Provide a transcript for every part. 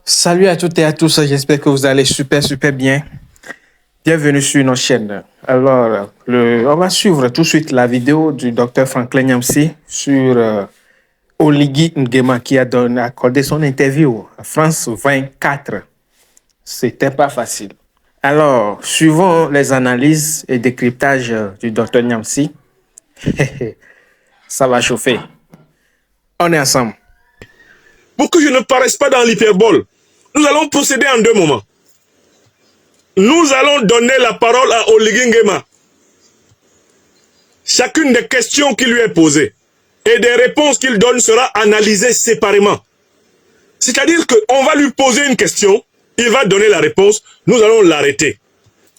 Salut à toutes et à tous, j'espère que vous allez super bien. Bienvenue sur notre chaîne. Alors, on va suivre tout de suite la vidéo du docteur Franklin Nyamsi sur Oligui Nguema qui a accordé son interview à France 24. C'était pas facile. Alors, suivons les analyses et décryptages du docteur Nyamsi. Ça va chauffer. On est ensemble. Pour que je ne paraisse pas dans l'hyperbole, nous allons procéder en deux moments. Nous allons donner la parole à Oligui Nguema. Chacune des questions qui lui est posée et des réponses qu'il donne sera analysée séparément. C'est-à-dire qu'on va lui poser une question, il va donner la réponse, nous allons l'arrêter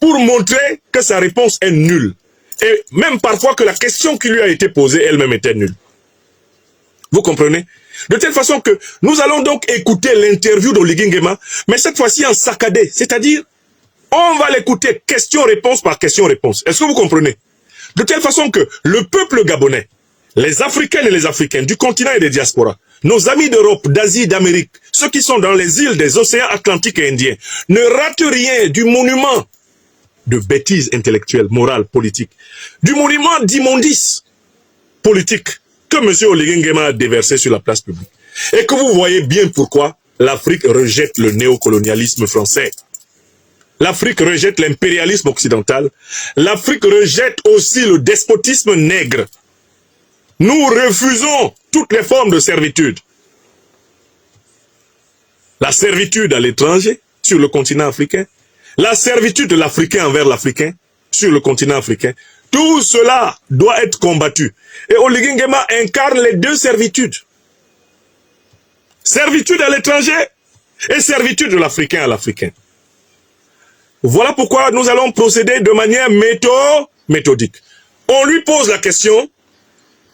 pour montrer que sa réponse est nulle. Et même parfois que la question qui lui a été posée elle-même était nulle. Vous comprenez? De telle façon que nous allons donc écouter l'interview d'Oligui Nguema, mais cette fois-ci en saccadé. C'est-à-dire, on va l'écouter question-réponse par question-réponse. Est-ce que vous comprenez? De telle façon que le peuple gabonais, les Africaines et les Africains du continent et des diasporas, nos amis d'Europe, d'Asie, d'Amérique, ceux qui sont dans les îles des océans Atlantiques et Indiens, ne ratent rien du monument de bêtises intellectuelles, morales, politiques, du monument d'immondice politique que M. Oligui Nguema a déversé sur la place publique. Et que vous voyez bien pourquoi l'Afrique rejette le néocolonialisme français. L'Afrique rejette l'impérialisme occidental. L'Afrique rejette aussi le despotisme nègre. Nous refusons toutes les formes de servitude. La servitude à l'étranger, sur le continent africain. La servitude de l'Africain envers l'Africain, sur le continent africain. Tout cela doit être combattu. Et Oligui Nguema incarne les deux servitudes. Servitude à l'étranger et servitude de l'Africain à l'Africain. Voilà pourquoi nous allons procéder de manière méthodique. On lui pose la question,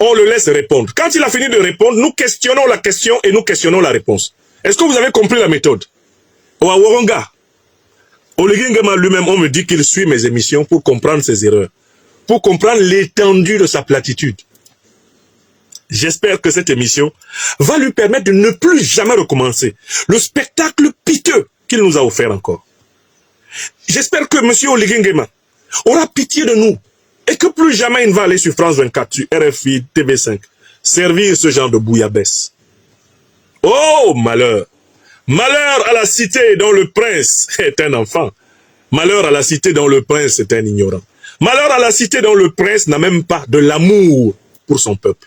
on le laisse répondre. Quand il a fini de répondre, nous questionnons la question et nous questionnons la réponse. Est-ce que vous avez compris la méthode? Waronga, Oligui Nguema lui-même, on me dit qu'il suit mes émissions pour comprendre ses erreurs, pour comprendre l'étendue de sa platitude. J'espère que cette émission va lui permettre de ne plus jamais recommencer le spectacle piteux qu'il nous a offert encore. J'espère que M. Oligui Nguema aura pitié de nous et que plus jamais il ne va aller sur France 24, sur RFI, TV5, servir ce genre de bouillabaisse. Oh, malheur! Malheur à la cité dont le prince est un enfant. Malheur à la cité dont le prince est un ignorant. Malheur à la cité dont le prince n'a même pas de l'amour pour son peuple.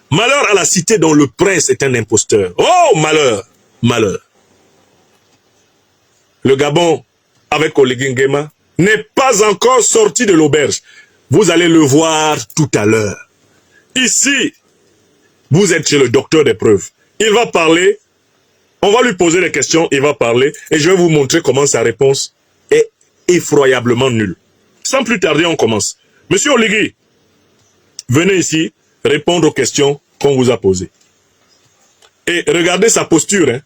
Malheur à la cité dont le prince est un imposteur. Oh, malheur! Malheur! Le Gabon, avec Oligui Nguema, n'est pas encore sorti de l'auberge. Vous allez le voir tout à l'heure. Ici, vous êtes chez le docteur des preuves. Il va parler, on va lui poser des questions, il va parler, et je vais vous montrer comment sa réponse est effroyablement nulle. Sans plus tarder, on commence. Monsieur Oligui, venez ici répondre aux questions qu'on vous a posées. Et regardez sa posture, hein,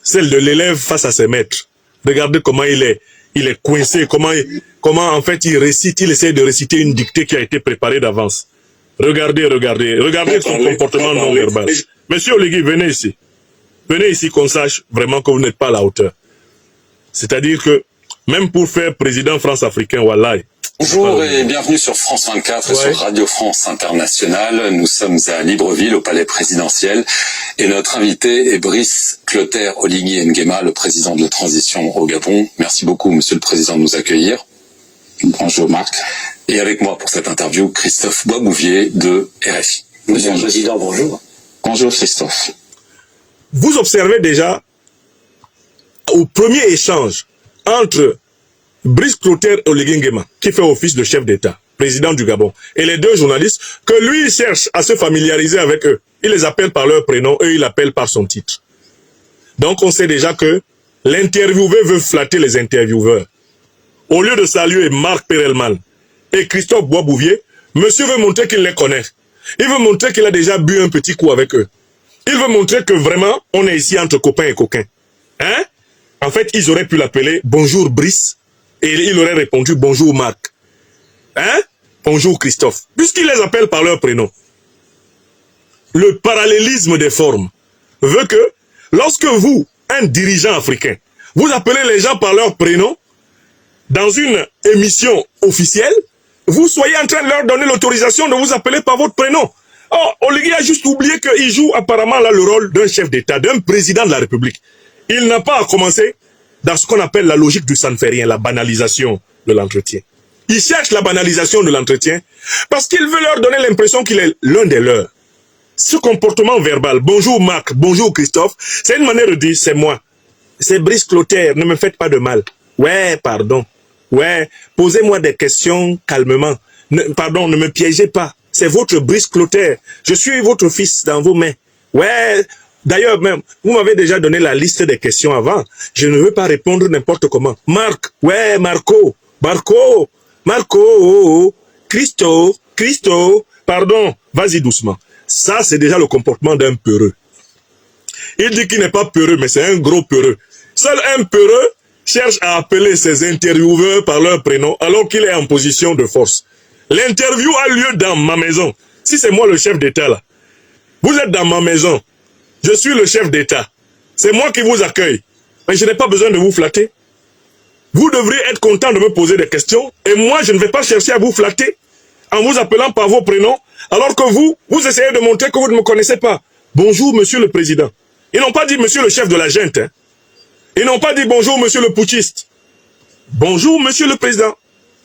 celle de l'élève face à ses maîtres. Regardez comment il est coincé, comment en fait il récite, il essaie de réciter une dictée qui a été préparée d'avance. Regardez son comportement non verbal. Monsieur Oligui, venez ici qu'on sache vraiment que vous n'êtes pas à la hauteur. C'est-à-dire que même pour faire président France-Africain, wallahi. Bonjour et bienvenue sur France 24 et sur Radio France Internationale. Nous sommes à Libreville, au palais présidentiel. Et notre invité est Brice Clotaire Oligui Nguema, le président de la transition au Gabon. Merci beaucoup, monsieur le président, de nous accueillir. Bonjour Marc. Et avec moi pour cette interview, Christophe Boisbouvier de RFI. Monsieur le président, bonjour. Bonjour Christophe. Vous observez déjà, au premier échange entre Brice Clotaire Oligui Nguema, qui fait office de chef d'État, président du Gabon, et les deux journalistes, que lui cherche à se familiariser avec eux. Il les appelle par leur prénom, eux il l'appelle par son titre. Donc on sait déjà que l'interviewé veut flatter les intervieweurs. Au lieu de saluer Marc Perelman et Christophe Boisbouvier, monsieur veut montrer qu'il les connaît. Il veut montrer qu'il a déjà bu un petit coup avec eux. Il veut montrer que vraiment, on est ici entre copains et coquins. Hein? En fait, ils auraient pu l'appeler « Bonjour Brice » et il aurait répondu « Bonjour Marc ». Hein? Bonjour Christophe. Puisqu'il les appelle par leur prénom. Le parallélisme des formes veut que lorsque vous, un dirigeant africain, vous appelez les gens par leur prénom dans une émission officielle, vous soyez en train de leur donner l'autorisation de vous appeler par votre prénom. Oh, Oligui a juste oublié qu'il joue apparemment là le rôle d'un chef d'État, d'un président de la République. Il n'a pas à commencer dans ce qu'on appelle la logique du ça ne fait rien, la banalisation de l'entretien. Il cherche la banalisation de l'entretien parce qu'il veut leur donner l'impression qu'il est l'un des leurs. Ce comportement verbal, bonjour Marc, bonjour Christophe, c'est une manière de dire c'est moi. C'est Brice Clotaire, ne me faites pas de mal. Ouais, pardon. Ouais, posez-moi des questions calmement. Pardon, ne me piégez pas. C'est votre Brice Clotaire. Je suis votre fils dans vos mains. Ouais, d'ailleurs même, vous m'avez déjà donné la liste des questions avant. Je ne veux pas répondre n'importe comment. Marc, ouais, Marco, Christo, pardon, vas-y doucement. Ça, c'est déjà le comportement d'un peureux. Il dit qu'il n'est pas peureux, mais c'est un gros peureux. Seul un peureux cherche à appeler ses intervieweurs par leur prénom alors qu'il est en position de force. L'interview a lieu dans ma maison. Si c'est moi le chef d'État là, vous êtes dans ma maison. Je suis le chef d'État. C'est moi qui vous accueille. Mais je n'ai pas besoin de vous flatter. Vous devriez être content de me poser des questions et moi je ne vais pas chercher à vous flatter en vous appelant par vos prénoms alors que vous essayez de montrer que vous ne me connaissez pas. Bonjour monsieur le président. Ils n'ont pas dit monsieur le chef de la junte. Hein. Ils n'ont pas dit bonjour monsieur le putschiste. Bonjour monsieur le président.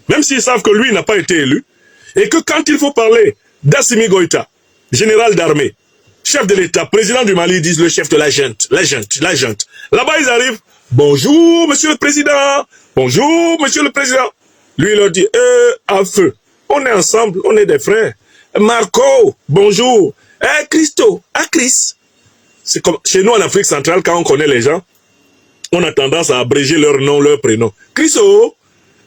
Même s'ils savent que lui n'a pas été élu et que quand il faut parler d'Assimi Goïta, général d'armée, chef de l'État, président du Mali, ils disent le chef de la junte. Là-bas ils arrivent, bonjour monsieur le président, bonjour monsieur le président. Lui il leur dit, à feu, on est ensemble, on est des frères. Marco, bonjour. Christo, Chris. C'est comme chez nous en Afrique centrale, quand on connaît les gens, on a tendance à abréger leur nom, leur prénom. Christo,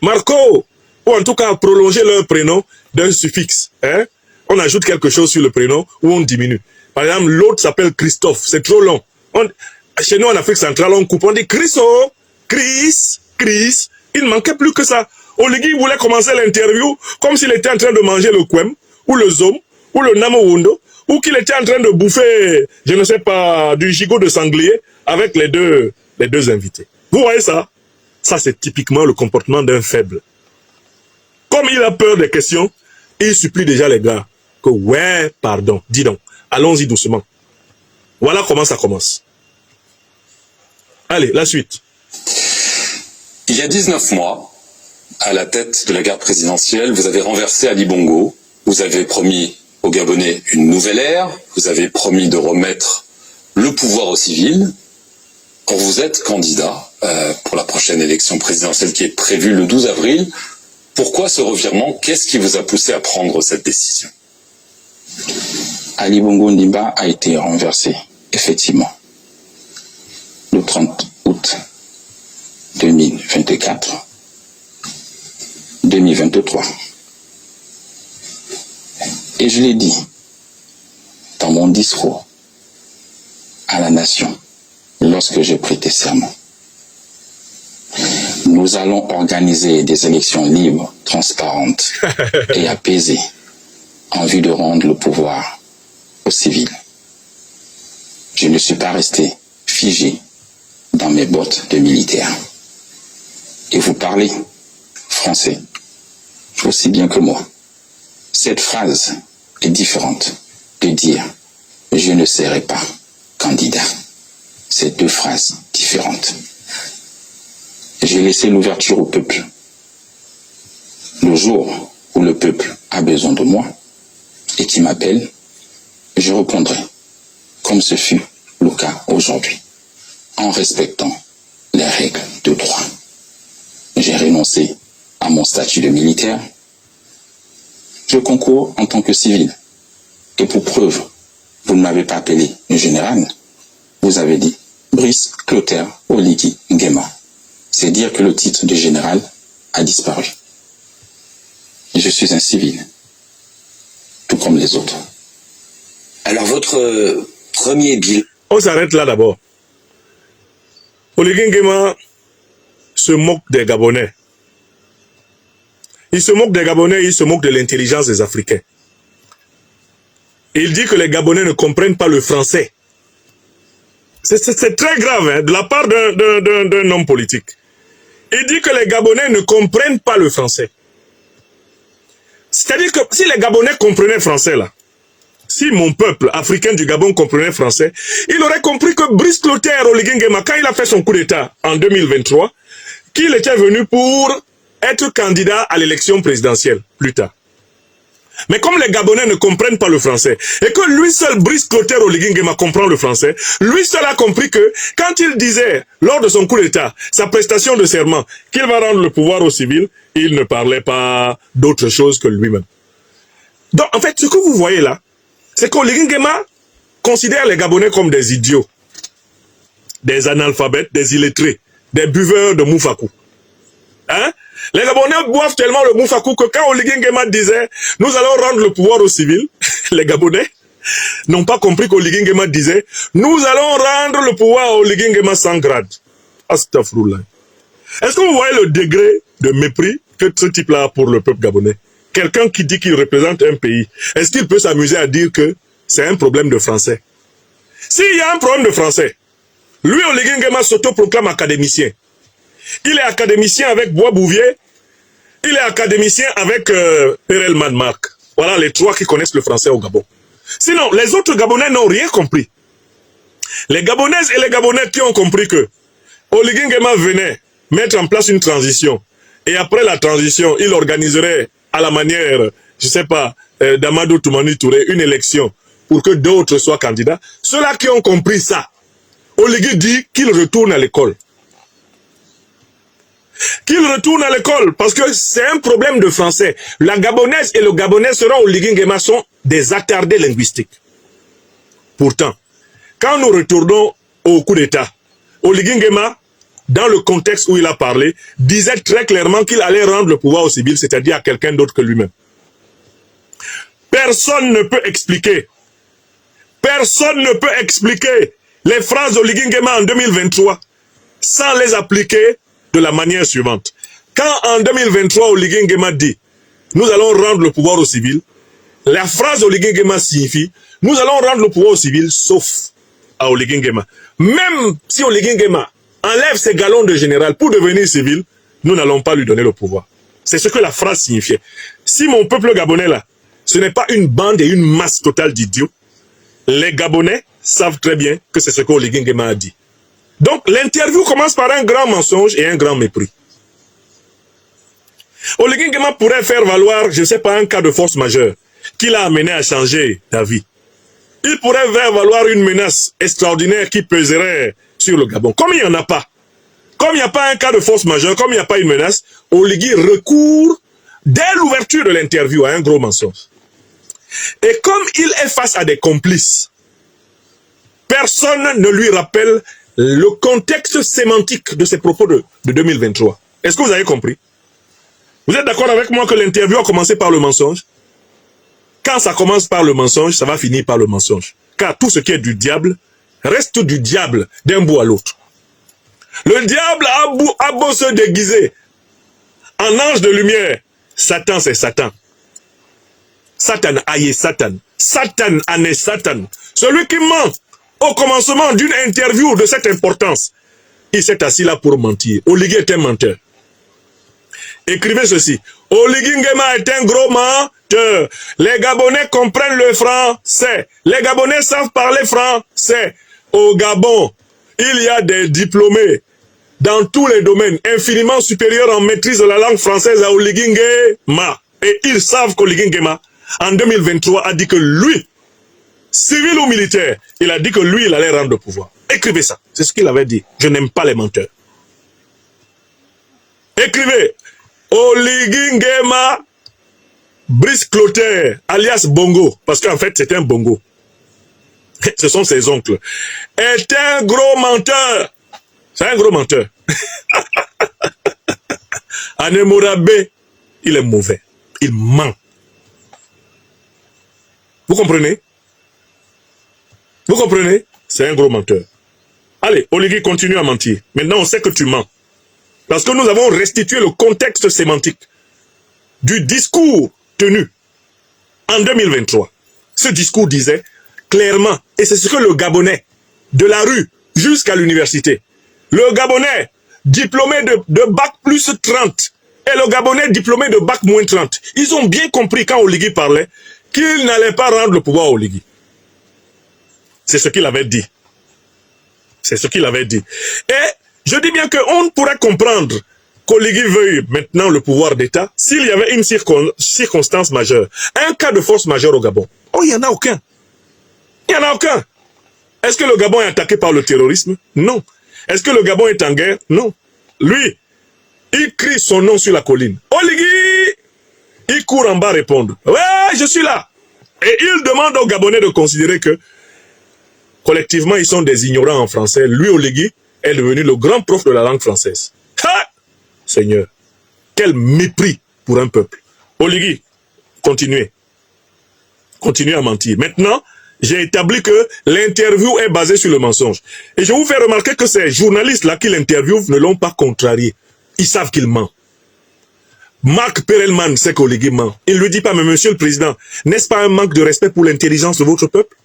Marco, ou en tout cas à prolonger leur prénom d'un suffixe. Hein? On ajoute quelque chose sur le prénom ou on diminue. Par exemple, l'autre s'appelle Christophe, c'est trop long. Chez nous en Afrique centrale, on coupe, on dit Christo, Chris. Il ne manquait plus que ça. Oligui voulait commencer l'interview comme s'il était en train de manger le kwem, ou le zom, ou le namowondo, ou qu'il était en train de bouffer, je ne sais pas, du gigot de sanglier avec les deux invités. Vous voyez ça? Ça, c'est typiquement le comportement d'un faible. Comme il a peur des questions, il supplie déjà les gars que, ouais, pardon, dis donc, allons-y doucement. Voilà comment ça commence. Allez, la suite. Il y a 19 mois, à la tête de la garde présidentielle, vous avez renversé Ali Bongo, vous avez promis aux Gabonais une nouvelle ère, vous avez promis de remettre le pouvoir aux civils. Quand vous êtes candidat pour la prochaine élection présidentielle qui est prévue le 12 avril, pourquoi ce revirement? Qu'est-ce qui vous a poussé à prendre cette décision? Ali Bongo Ondimba a été renversé, effectivement, le 30 août 2023. Et je l'ai dit dans mon discours à la nation lorsque j'ai prêté serment. Nous allons organiser des élections libres, transparentes et apaisées en vue de rendre le pouvoir aux civils. Je ne suis pas resté figé dans mes bottes de militaire. Et vous parlez français aussi bien que moi. Cette phrase est différente de dire « je ne serai pas candidat ». C'est deux phrases différentes. J'ai laissé l'ouverture au peuple. Le jour où le peuple a besoin de moi et qui m'appelle, je répondrai, comme ce fut le cas aujourd'hui, en respectant les règles de droit. J'ai renoncé à mon statut de militaire. Je concours en tant que civil. Et pour preuve, vous ne m'avez pas appelé le général. Vous avez dit Brice Clotaire Oligui Nguema. C'est dire que le titre de général a disparu. Je suis un civil, tout comme les autres. Alors votre premier bilan... On s'arrête là d'abord. Oligui Nguema se moque des Gabonais. Il se moque des Gabonais, il se moque de l'intelligence des Africains. Il dit que les Gabonais ne comprennent pas le français. C'est très grave hein, de la part d'un homme politique. Il dit que les Gabonais ne comprennent pas le français. C'est-à-dire que si les Gabonais comprenaient français là, si mon peuple africain du Gabon comprenait français, il aurait compris que Brice Clotaire Oligui Nguema, quand il a fait son coup d'État en 2023, qu'il était venu pour être candidat à l'élection présidentielle plus tard. Mais comme les Gabonais ne comprennent pas le français, et que lui seul, Brice Clotaire Oligui Nguema, comprend le français, lui seul a compris que quand il disait, lors de son coup d'État, sa prestation de serment, qu'il va rendre le pouvoir aux civils, il ne parlait pas d'autre chose que lui-même. Donc, en fait, ce que vous voyez là, c'est qu'Oligui Nguema considère les Gabonais comme des idiots, des analphabètes, des illettrés, des buveurs de Moufakou. Hein? Les Gabonais boivent tellement le Moufakou que quand Oligui Nguema disait « Nous allons rendre le pouvoir aux civils », les Gabonais n'ont pas compris qu'Oligui Nguema disait « Nous allons rendre le pouvoir à Oligui Nguema sans grade ». Astaghfirullah. Est-ce que vous voyez le degré de mépris que ce type-là a pour le peuple gabonais? Quelqu'un qui dit qu'il représente un pays, est-ce qu'il peut s'amuser à dire que c'est un problème de français? S'il y a un problème de français, lui, Oligui Nguema s'autoproclame académicien. Il est académicien avec Bois Bouvier, il est académicien avec Perelman Marc. Voilà les trois qui connaissent le français au Gabon. Sinon, les autres Gabonais n'ont rien compris. Les Gabonaises et les Gabonais qui ont compris que Oligui Nguema venait mettre en place une transition, et après la transition, il organiserait à la manière, je ne sais pas, d'Amadou Toumani Touré, une élection pour que d'autres soient candidats. Ceux-là qui ont compris ça, Oligui dit qu'il retourne à l'école. Qu'il retourne à l'école, parce que c'est un problème de français. La Gabonaise et le Gabonais seront Oligui Nguema sont des attardés linguistiques. Pourtant, quand nous retournons au coup d'État, Oligui Nguema, dans le contexte où il a parlé, disait très clairement qu'il allait rendre le pouvoir aux civils, c'est-à-dire à quelqu'un d'autre que lui-même. Personne ne peut expliquer les phrases d'Oligui Nguema en 2023 sans les appliquer de la manière suivante. Quand en 2023, Oligui Nguema dit « Nous allons rendre le pouvoir aux civils », la phrase d'Oligui Nguema signifie « Nous allons rendre le pouvoir aux civils sauf à Oligui Nguema ». Même si Oligui Nguema enlève ses galons de général pour devenir civil, nous n'allons pas lui donner le pouvoir. C'est ce que la phrase signifiait. Si mon peuple gabonais là, ce n'est pas une bande et une masse totale d'idiots, les Gabonais savent très bien que c'est ce que Oligui Nguema a dit. Donc l'interview commence par un grand mensonge et un grand mépris. Oligui Nguema pourrait faire valoir, je ne sais pas, un cas de force majeure qui l'a amené à changer d'avis. Il pourrait faire valoir une menace extraordinaire qui peserait sur le Gabon. Comme il n'y en a pas, comme il n'y a pas un cas de force majeure, comme il n'y a pas une menace, Oligui recourt dès l'ouverture de l'interview à un gros mensonge. Et comme il est face à des complices, personne ne lui rappelle le contexte sémantique de ses propos de 2023. Est-ce que vous avez compris? Vous êtes d'accord avec moi que l'interview a commencé par le mensonge? Quand ça commence par le mensonge, ça va finir par le mensonge. Car tout ce qui est du diable reste du diable d'un bout à l'autre. Le diable a beau se déguiser en ange de lumière. Satan, c'est Satan. Satan aïe Satan. Satan ané Satan. Celui qui ment au commencement d'une interview de cette importance, il s'est assis là pour mentir. Oligui est un menteur. Écrivez ceci. Oligui Nguema est un gros menteur. Les Gabonais comprennent le français. Les Gabonais savent parler français. Au Gabon, il y a des diplômés dans tous les domaines, infiniment supérieurs en maîtrise de la langue française à Oligui Nguema. Et ils savent qu'Oligui Nguema, en 2023, a dit que lui, civil ou militaire, il a dit que lui, il allait rendre le pouvoir. Écrivez ça. C'est ce qu'il avait dit. Je n'aime pas les menteurs. Écrivez. Oligui Nguema, Brice Clotaire, alias Bongo, parce qu'en fait, c'est un bongo. Ce sont ses oncles. Est un gros menteur. C'est un gros menteur. Anemorabe, il est mauvais. Il ment. Vous comprenez? Vous comprenez? C'est un gros menteur. Allez, Oligui continue à mentir. Maintenant, on sait que tu mens. Parce que nous avons restitué le contexte sémantique du discours tenu en 2023. Ce discours disait clairement, et c'est ce que le Gabonais de la rue jusqu'à l'université. Le Gabonais diplômé de bac plus 30 et le Gabonais diplômé de bac moins 30. Ils ont bien compris quand Oligui parlait qu'il n'allait pas rendre le pouvoir à Oligui. C'est ce qu'il avait dit. C'est ce qu'il avait dit. Et je dis bien qu'on ne pourrait comprendre qu'Oligui veuille maintenant le pouvoir d'État s'il y avait une circonstance majeure, un cas de force majeure au Gabon. Oh, il n'y en a aucun. Il n'y en a aucun. Est-ce que le Gabon est attaqué par le terrorisme? Non. Est-ce que le Gabon est en guerre? Non. Lui, il crie son nom sur la colline. Oligui! Il court en bas répondre. Ouais, je suis là. Et il demande aux Gabonais de considérer que collectivement, ils sont des ignorants en français. Lui, Oligui, est devenu le grand prof de la langue française. Ha! Seigneur, quel mépris pour un peuple. Oligui, continuez. Continuez à mentir. Maintenant, j'ai établi que l'interview est basée sur le mensonge. Et je vous fais remarquer que ces journalistes-là qui l'interviewent ne l'ont pas contrarié. Ils savent qu'il ment. Marc Perelman sait qu'Oligui ment. Il ne lui dit pas, mais monsieur le président, n'est-ce pas un manque de respect pour l'intelligence de votre peuple?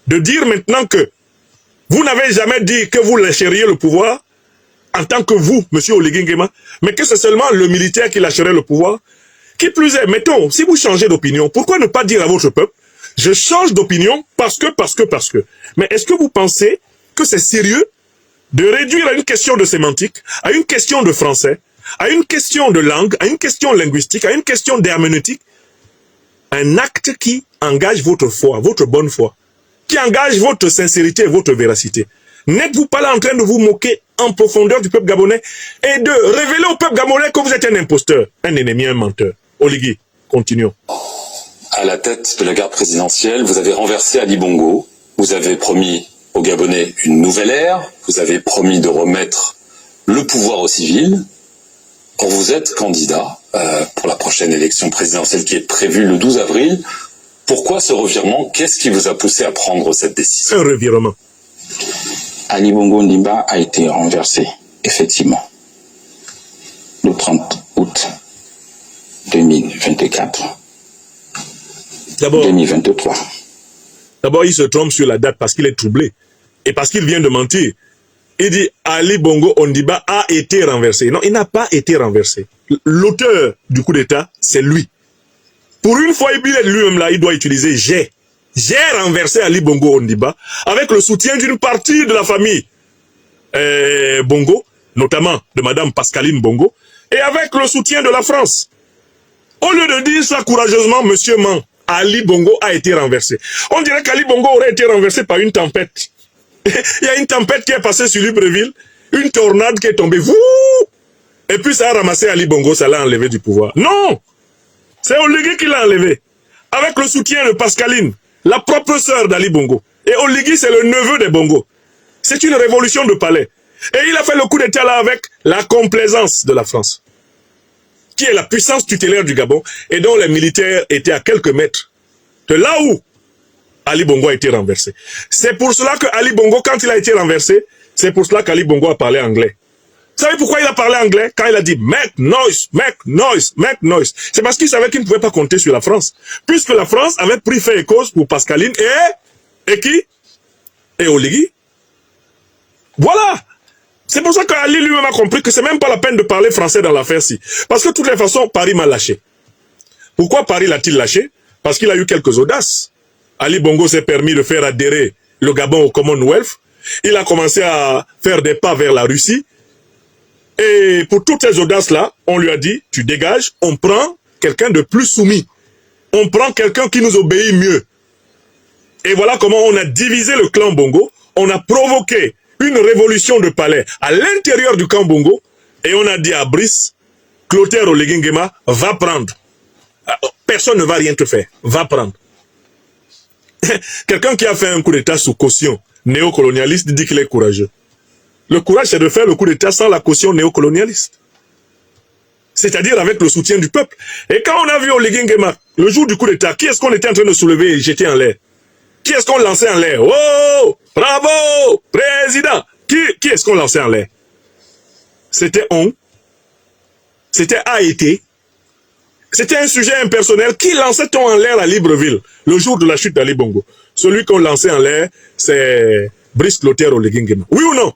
De dire maintenant que vous n'avez jamais dit que vous lâcheriez le pouvoir en tant que vous, monsieur Oligui Nguema, mais que c'est seulement le militaire qui lâcherait le pouvoir. Qui plus est, mettons, si vous changez d'opinion, pourquoi ne pas dire à votre peuple, je change d'opinion parce que. Mais est-ce que vous pensez que c'est sérieux de réduire à une question de sémantique, à une question de français, à une question de langue, à une question linguistique, à une question d'herméneutique, un acte qui engage votre foi, votre bonne foi, qui engage votre sincérité et votre véracité? N'êtes-vous pas là en train de vous moquer en profondeur du peuple gabonais et de révéler au peuple gabonais que vous êtes un imposteur, un ennemi, un menteur? Oligui, continuons. À la tête de la garde présidentielle, vous avez renversé Ali Bongo, vous avez promis aux Gabonais une nouvelle ère, vous avez promis de remettre le pouvoir aux civils. Or, vous êtes candidat pour la prochaine élection présidentielle qui est prévue le 12 avril. Pourquoi ce revirement? Qu'est-ce qui vous a poussé à prendre cette décision? Un revirement. Ali Bongo Ondimba a été renversé, effectivement, le 30 août 2024. 2023. D'abord, il se trompe sur la date parce qu'il est troublé et parce qu'il vient de mentir. Il dit Ali Bongo Ondimba a été renversé. Non, il n'a pas été renversé. L'auteur du coup d'État, c'est lui. Pour une fois, il est lui-même là, il doit utiliser j'ai. J'ai renversé Ali Bongo Ondimba avec le soutien d'une partie de la famille Bongo, notamment de Madame Pascaline Bongo, et avec le soutien de la France. Au lieu de dire ça courageusement, monsieur ment. Ali Bongo a été renversé. On dirait qu'Ali Bongo aurait été renversé par une tempête. Il y a une tempête qui est passée sur Libreville, une tornade qui est tombée, et puis ça a ramassé Ali Bongo, ça l'a enlevé du pouvoir. Non! C'est Oligui qui l'a enlevé, avec le soutien de Pascaline, la propre sœur d'Ali Bongo. Et Oligui, c'est le neveu des Bongo. C'est une révolution de palais. Et il a fait le coup d'état là avec la complaisance de la France, qui est la puissance tutélaire du Gabon et dont les militaires étaient à quelques mètres de là où Ali Bongo a été renversé. C'est pour cela que Ali Bongo, quand il a été renversé, c'est pour cela qu'Ali Bongo a parlé anglais. Vous savez pourquoi il a parlé anglais? Quand il a dit « make noise, make noise, make noise », c'est parce qu'il savait qu'il ne pouvait pas compter sur la France. Puisque la France avait pris fait et cause pour Pascaline et qui? Et Oligui. Voilà. C'est pour ça qu'Ali lui-même a compris que c'est même pas la peine de parler français dans l'affaire-ci. Parce que de toutes les façons, Paris m'a lâché. Pourquoi Paris l'a-t-il lâché? Parce qu'il a eu quelques audaces. Ali Bongo s'est permis de faire adhérer le Gabon au Commonwealth. Il a commencé à faire des pas vers la Russie. Et pour toutes ces audaces-là, on lui a dit, tu dégages, on prend quelqu'un de plus soumis. On prend quelqu'un qui nous obéit mieux. Et voilà comment on a divisé le clan Bongo. On a provoqué une révolution de palais à l'intérieur du camp Bongo. Et on a dit à Brice, Clotaire Oligui Nguema, va prendre. Personne ne va rien te faire. Va prendre. Quelqu'un qui a fait un coup d'état sous caution néocolonialiste dit qu'il est courageux. Le courage, c'est de faire le coup d'état sans la caution néocolonialiste. C'est-à-dire avec le soutien du peuple. Et quand on a vu Oligui Nguema, le jour du coup d'état, qui est-ce qu'on était en train de soulever et jeter en l'air? Qui est-ce qu'on lançait en l'air? Oh, bravo, président! Qui est-ce qu'on lançait en l'air? C'était on. C'était a été. C'était un sujet impersonnel. Qui lançait-on en l'air à Libreville le jour de la chute d'Ali Bongo? Celui qu'on lançait en l'air, c'est Brice Clotaire Oligui Nguema. Oui ou non?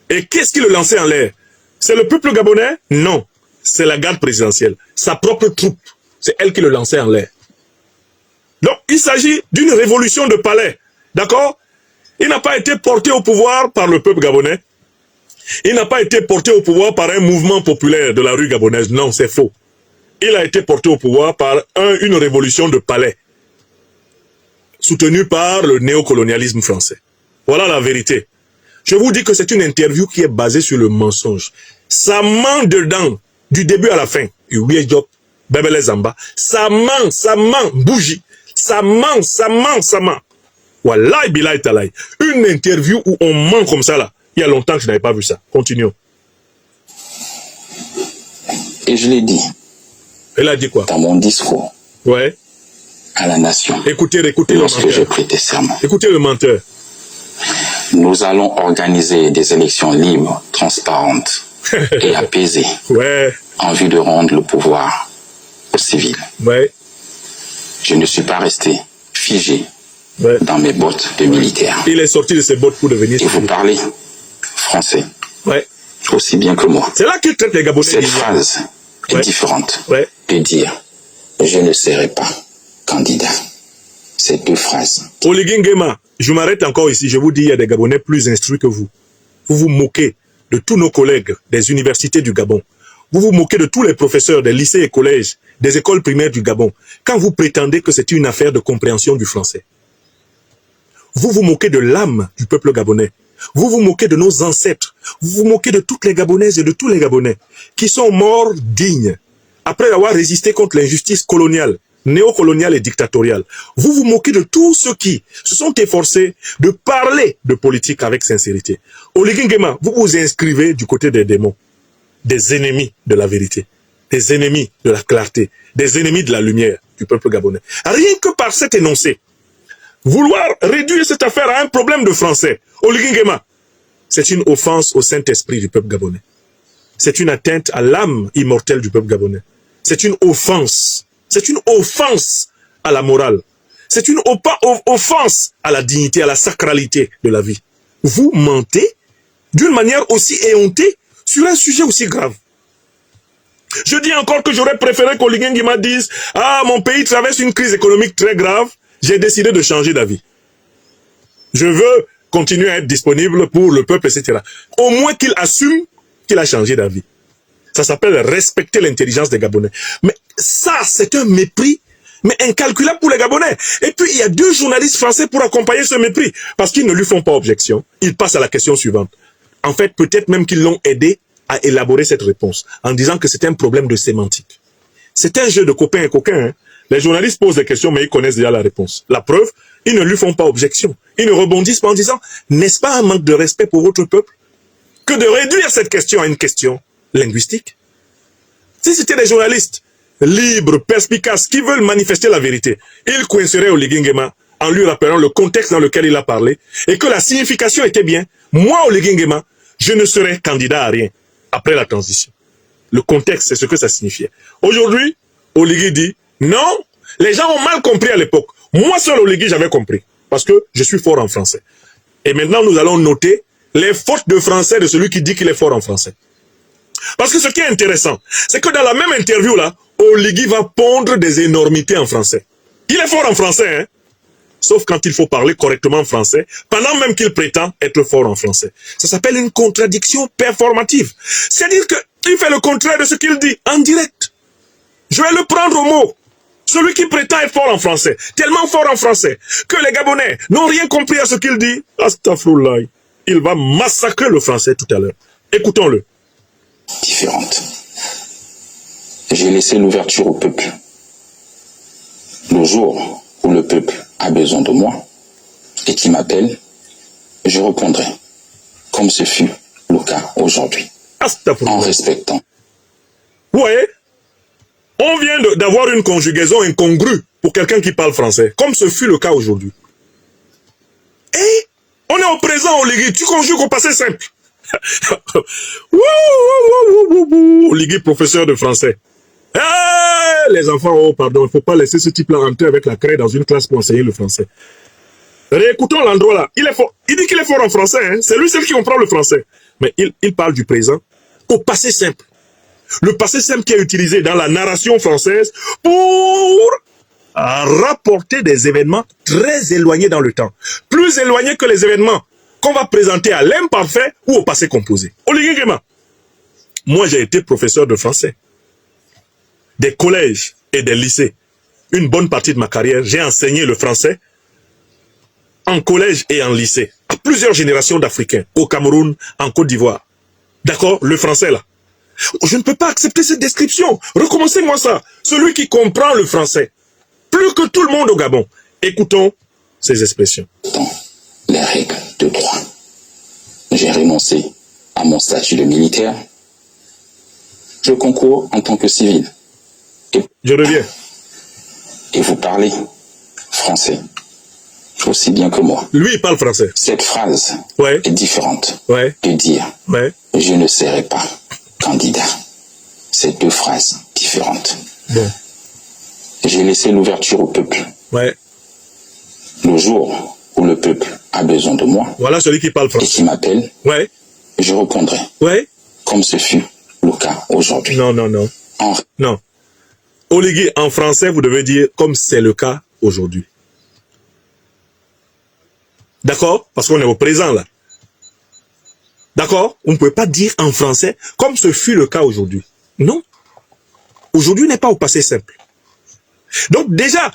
Et qu'est-ce qui le lançait en l'air? C'est le peuple gabonais? Non. C'est la garde présidentielle. Sa propre troupe. C'est elle qui le lançait en l'air. Donc, il s'agit d'une révolution de palais. D'accord? Il n'a pas été porté au pouvoir par le peuple gabonais. Il n'a pas été porté au pouvoir par un mouvement populaire de la rue gabonaise. Non, c'est faux. Il a été porté au pouvoir par une révolution de palais, soutenue par le néocolonialisme français. Voilà la vérité. Je vous dis que c'est une interview qui est basée sur le mensonge. Ça ment dedans, du début à la fin. Ça ment, bougie. Ça ment. Wallahi billahi talahi. Une interview où on ment comme ça là. Il y a longtemps que je n'avais pas vu ça. Continuons. Et je l'ai dit. Elle a dit quoi? Dans mon discours. Ouais. À la nation. Écoutez le menteur. Lorsque j'ai prêté serment. Écoutez le menteur. Nous allons organiser des élections libres, transparentes et apaisées. Ouais. En vue de rendre le pouvoir aux civils. Ouais. Je ne suis pas resté figé ouais. dans mes bottes de militaire. Il est sorti de ses bottes pour devenir... Et vous parlez français. Ouais. Aussi bien que moi. C'est là qu'il traite les Gabonais. Cette phrase est différente de dire « je ne serai pas candidat ». Ces deux phrases. Oligui Nguema, je m'arrête encore ici. Je vous dis, il y a des Gabonais plus instruits que vous. Vous vous moquez de tous nos collègues des universités du Gabon. Vous vous moquez de tous les professeurs des lycées et collèges, des écoles primaires du Gabon, quand vous prétendez que c'est une affaire de compréhension du français. Vous vous moquez de l'âme du peuple gabonais. Vous vous moquez de nos ancêtres. Vous vous moquez de toutes les Gabonaises et de tous les Gabonais qui sont morts dignes après avoir résisté contre l'injustice coloniale, néocoloniale et dictatoriale. Vous vous moquez de tous ceux qui se sont efforcés de parler de politique avec sincérité. Oligui Nguema, vous vous inscrivez du côté des démons, des ennemis de la vérité, des ennemis de la clarté, des ennemis de la lumière du peuple gabonais. Rien que par cet énoncé, vouloir réduire cette affaire à un problème de français, Oligui Nguema, c'est une offense au Saint-Esprit du peuple gabonais. C'est une atteinte à l'âme immortelle du peuple gabonais. C'est une offense. C'est une offense à la morale. C'est une offense à la dignité, à la sacralité de la vie. Vous mentez d'une manière aussi éhontée sur un sujet aussi grave. Je dis encore que j'aurais préféré qu'Oligui Nguema dise « Ah, mon pays traverse une crise économique très grave, j'ai décidé de changer d'avis. Je veux continuer à être disponible pour le peuple, etc. » Au moins qu'il assume qu'il a changé d'avis. Ça s'appelle respecter l'intelligence des Gabonais. Mais ça, c'est un mépris, mais incalculable pour les Gabonais. Et puis, il y a 2 journalistes français pour accompagner ce mépris, parce qu'ils ne lui font pas objection. Ils passent à la question suivante. En fait, peut-être même qu'ils l'ont aidé à élaborer cette réponse, en disant que c'est un problème de sémantique. C'est un jeu de copains et coquins. Hein. Les journalistes posent des questions, mais ils connaissent déjà la réponse. La preuve, ils ne lui font pas objection. Ils ne rebondissent pas en disant, n'est-ce pas un manque de respect pour votre peuple que de réduire cette question à une question linguistique? Si c'était des journalistes libres, perspicaces, qui veulent manifester la vérité, ils coinceraient Oligui Nguema en lui rappelant le contexte dans lequel il a parlé et que la signification était bien. Moi, Oligui Nguema, je ne serai candidat à rien après la transition. Le contexte, c'est ce que ça signifiait. Aujourd'hui, Oligui dit, non, les gens ont mal compris à l'époque. Moi seul, Oligui, j'avais compris, parce que je suis fort en français. Et maintenant, nous allons noter les fautes de français de celui qui dit qu'il est fort en français. Parce que ce qui est intéressant, c'est que dans la même interview là, Oligui va pondre des énormités en français. Il est fort en français, hein? Sauf quand il faut parler correctement français, pendant même qu'il prétend être fort en français. Ça s'appelle une contradiction performative. C'est-à-dire qu'il fait le contraire de ce qu'il dit en direct. Je vais le prendre au mot. Celui qui prétend être fort en français, tellement fort en français, que les Gabonais n'ont rien compris à ce qu'il dit, Astaghfirullah, il va massacrer le français tout à l'heure. Écoutons-le. Différente. J'ai laissé l'ouverture au peuple. Le jour où le peuple a besoin de moi et qui m'appelle, je répondrai, comme ce fut le cas aujourd'hui, en respectant. Ouais, on vient d'avoir une conjugaison incongrue pour quelqu'un qui parle français, comme ce fut le cas aujourd'hui. Et on est au présent, Oligui, tu conjugues au passé simple. Oligui, professeur de français. Les enfants, oh pardon, il ne faut pas laisser ce type-là entrer avec la craie dans une classe pour enseigner le français. Réécoutons l'endroit là. Il est fort. Il dit qu'il est fort en français. Hein. C'est lui seul qui comprend le français. Mais il parle du présent au passé simple. Le passé simple qui est utilisé dans la narration française pour rapporter des événements très éloignés dans le temps. Plus éloignés que les événements qu'on va présenter à l'imparfait ou au passé composé. Oligui Nguema, moi j'ai été professeur de français. Des collèges et des lycées. Une bonne partie de ma carrière, j'ai enseigné le français en collège et en lycée. À plusieurs générations d'Africains. Au Cameroun, en Côte d'Ivoire. D'accord? Le français là. Je ne peux pas accepter cette description. Recommencez-moi ça. Celui qui comprend le français. Plus que tout le monde au Gabon. Écoutons ces expressions. Dans les règles de droit, j'ai renoncé à mon statut de militaire. Je concours en tant que civil. Je reviens. Et vous parlez français aussi bien que moi. Lui, il parle français. Cette phrase Ouais. est différente Ouais. de dire Ouais. je ne serai pas candidat. C'est deux phrases différentes. Bon. J'ai laissé l'ouverture au peuple. Ouais. Le jour où le peuple a besoin de moi Voilà celui qui parle et français. qui m'appelle, Ouais. je répondrai Ouais. comme ce fut le cas aujourd'hui. Non, non, non. En Non. Oligui, en français, vous devez dire comme c'est le cas aujourd'hui. D'accord? Parce qu'on est au présent là. D'accord? On ne peut pas dire en français comme ce fut le cas aujourd'hui. Non. Aujourd'hui n'est pas au passé simple. Donc déjà,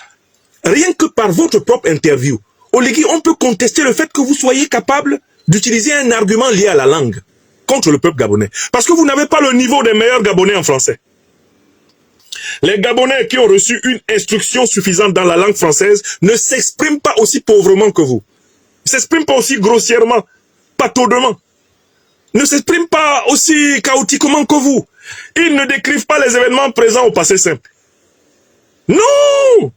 rien que par votre propre interview, Oligui, on peut contester le fait que vous soyez capable d'utiliser un argument lié à la langue contre le peuple gabonais. Parce que vous n'avez pas le niveau des meilleurs Gabonais en français. Les Gabonais qui ont reçu une instruction suffisante dans la langue française ne s'expriment pas aussi pauvrement que vous. Ne s'expriment pas aussi grossièrement, pataudement. Ne s'expriment pas aussi chaotiquement que vous. Ils ne décrivent pas les événements présents au passé simple. Non!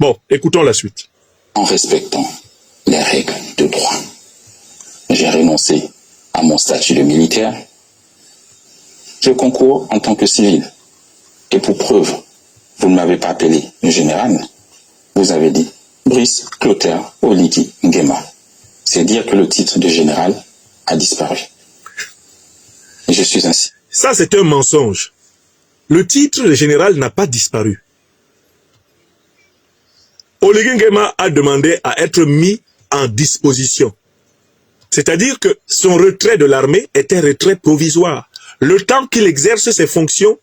Bon, écoutons la suite. en respectant les règles de droit, j'ai renoncé à mon statut de militaire. Je concours en tant que civil. Et pour preuve, vous ne m'avez pas appelé le général. Vous avez dit Brice Clotaire Oligui Nguema. C'est dire que le titre de général a disparu. Et je suis ainsi. Ça, c'est un mensonge. Le titre de général n'a pas disparu. Oligui Nguema a demandé à être mis en disposition. C'est-à-dire que son retrait de l'armée est un retrait provisoire. Le temps qu'il exerce ses fonctions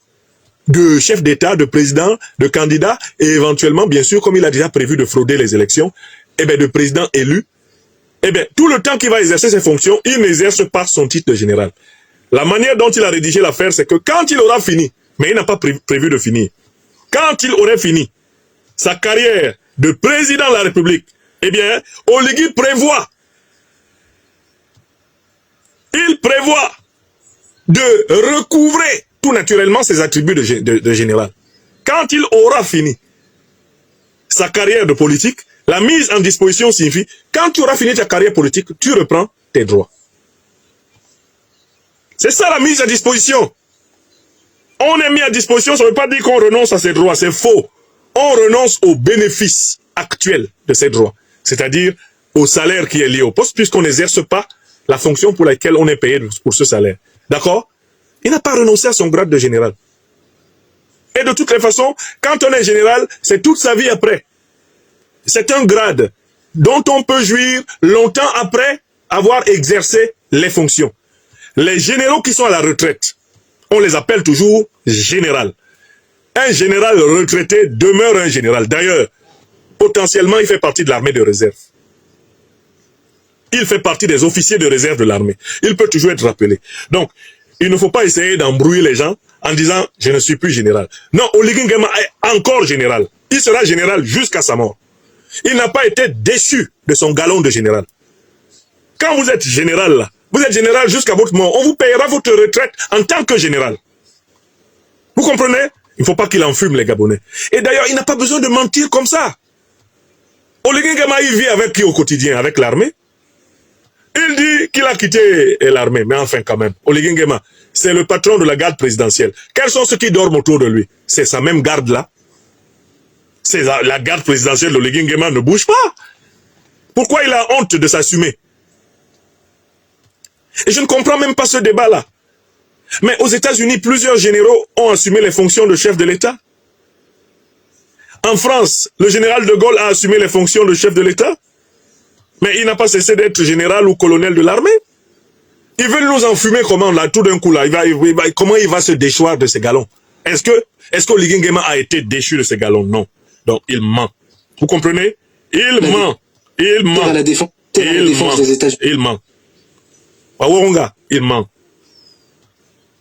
de chef d'État, de président, de candidat, et éventuellement, bien sûr, comme il a déjà prévu de frauder les élections, eh bien, de président élu, eh bien, tout le temps qu'il va exercer ses fonctions, il n'exerce pas son titre de général. La manière dont il a rédigé l'affaire, c'est que quand il aura fini, mais il n'a pas prévu de finir, quand il aurait fini sa carrière de président de la République, eh bien, Oligui prévoit, il prévoit de recouvrer tout naturellement ses attributs de général. Quand il aura fini sa carrière de politique, la mise en disposition signifie, quand tu auras fini ta carrière politique, tu reprends tes droits. C'est ça la mise à disposition. On est mis à disposition, ça ne veut pas dire qu'on renonce à ses droits, c'est faux. On renonce aux bénéfices actuels de ces droits, c'est-à-dire au salaire qui est lié au poste, puisqu'on n'exerce pas la fonction pour laquelle on est payé pour ce salaire. D'accord? Il n'a pas renoncé à son grade de général. Et de toutes les façons, quand on est général, c'est toute sa vie après. C'est un grade dont on peut jouir longtemps après avoir exercé les fonctions. Les généraux qui sont à la retraite, on les appelle toujours général. Un général retraité demeure un général. D'ailleurs, potentiellement, il fait partie de l'armée de réserve. Il fait partie des officiers de réserve de l'armée. Il peut toujours être rappelé. Donc, il ne faut pas essayer d'embrouiller les gens en disant « je ne suis plus général ». Non, Oligui Nguema est encore général. Il sera général jusqu'à sa mort. Il n'a pas été déchu de son galon de général. Quand vous êtes général, là, vous êtes général jusqu'à votre mort. On vous payera votre retraite en tant que général. Vous comprenez? Il ne faut pas qu'il enfume les Gabonais. Et d'ailleurs, il n'a pas besoin de mentir comme ça. Oligui Nguema, il vit avec qui au quotidien? Avec l'armée? Il dit qu'il a quitté l'armée, mais enfin quand même. Oligui Nguema, c'est le patron de la garde présidentielle. Quels sont ceux qui dorment autour de lui? C'est sa même garde-là. C'est la garde présidentielle d'Oligui Nguema ne bouge pas. Pourquoi il a honte de s'assumer? Et je ne comprends même pas ce débat-là. Mais aux États-Unis, plusieurs généraux ont assumé les fonctions de chef de l'État. En France, le général de Gaulle a assumé les fonctions de chef de l'État. Mais il n'a pas cessé d'être général ou colonel de l'armée. Ils veulent nous enfumer comment là, tout d'un coup là, comment il va se déchoir de ses galons? Est-ce que Oligui Nguema a été déchu de ses galons? Non. Donc il ment. Vous comprenez? Il ment. Il ment. À la défense des États-Unis. Il ment. Wawaronga, il ment.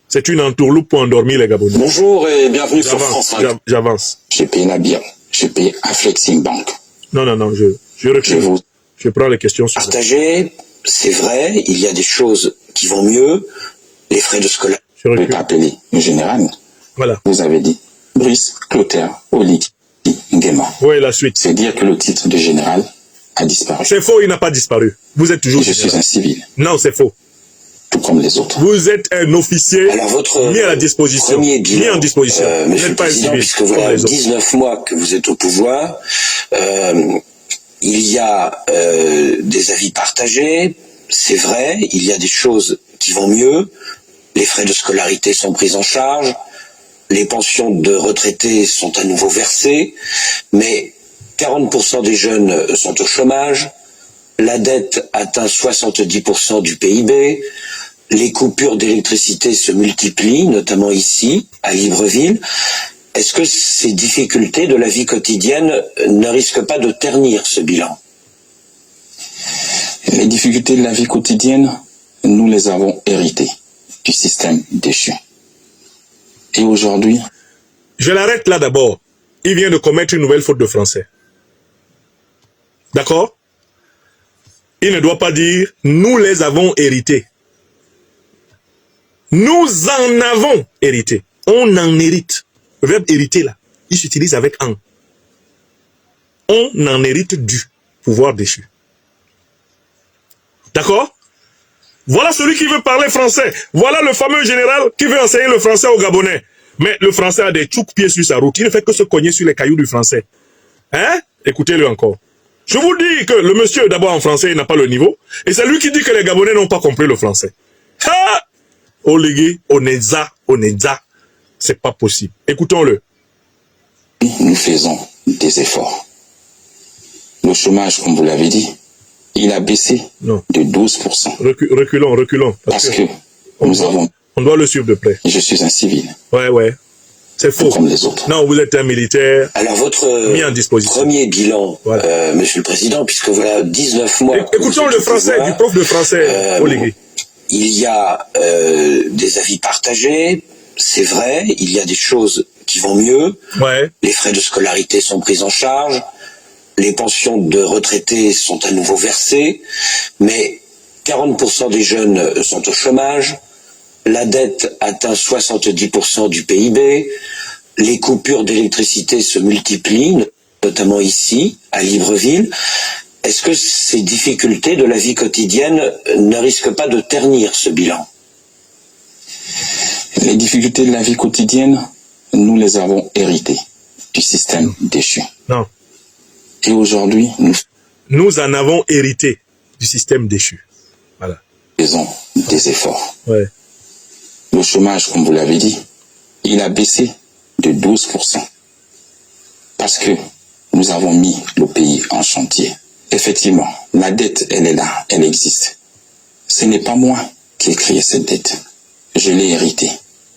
C'est une entourloupe pour endormir les Gabonais. Bonjour et bienvenue sur France 5. J'avance. Je paye la bière. Je paye à Flexing Bank. Non, je recule. Je prends les questions sur Partagé, c'est vrai, il y a des choses qui vont mieux. Les frais de scolarité. Je vais t'appeler le général. Voilà. Vous avez dit Brice Clotaire Oligui Nguema. Oui, la suite. C'est dire que le titre de général a disparu. C'est faux, il n'a pas disparu. Vous êtes toujours. Je suis un civil. Non, c'est faux. Tout comme les autres. Vous êtes un officier mis à la disposition. Mis en disposition. Monsieur le Président, puisque voilà 19 mois que vous êtes au pouvoir, il y a des avis partagés, c'est vrai, il y a des choses qui vont mieux, les frais de scolarité sont pris en charge, les pensions de retraités sont à nouveau versées, mais 40% des jeunes sont au chômage, la dette atteint 70% du PIB, les coupures d'électricité se multiplient, notamment ici, à Libreville. Est-ce que ces difficultés de la vie quotidienne ne risquent pas de ternir ce bilan? Les difficultés de la vie quotidienne, nous les avons héritées du système déchu. Et aujourd'hui... Je l'arrête là d'abord. Il vient de commettre une nouvelle faute de français. D'accord? Il ne doit pas dire « nous les avons hérités ». Nous en avons hérité. On en hérite. Le verbe hériter là, il s'utilise avec « en ». On en hérite du pouvoir déchu. D'accord? Voilà celui qui veut parler français. Voilà le fameux général qui veut enseigner le français aux Gabonais. Mais le français a des tchouk-pieds sur sa route. Il ne fait que se cogner sur les cailloux du français. Hein? Écoutez-le encore. Je vous dis que le monsieur, d'abord en français, il n'a pas le niveau. Et c'est lui qui dit que les Gabonais n'ont pas compris le français. Ha! Oligui, Oneza. C'est pas possible. Écoutons-le. Nous faisons des efforts. Le chômage, comme vous l'avez dit, il a baissé de 12%. Reculons. Parce que nous avons... On doit le suivre de près. Je suis un civil. Ouais. C'est faux. Comme les autres. Non, vous êtes un militaire. Alors votre mis en disposition. Premier bilan, voilà. Monsieur le Président, puisque voilà 19 mois... Écoutons le français, du prof de français, Oligui. Il y a des avis partagés, c'est vrai, il y a des choses qui vont mieux. Ouais. Les frais de scolarité sont pris en charge, les pensions de retraités sont à nouveau versées, mais 40% des jeunes sont au chômage, la dette atteint 70% du PIB, les coupures d'électricité se multiplient, notamment ici, à Libreville. Est-ce que ces difficultés de la vie quotidienne ne risquent pas de ternir ce bilan? Les difficultés de la vie quotidienne, nous les avons héritées du système déchu. Non. Et aujourd'hui, nous en avons hérité du système déchu. Voilà. Faisons des efforts. Ouais. Le chômage, comme vous l'avez dit, il a baissé de 12%. Parce que nous avons mis le pays en chantier. Effectivement, la dette, elle est là, elle existe. Ce n'est pas moi qui ai créé cette dette. Je l'ai héritée.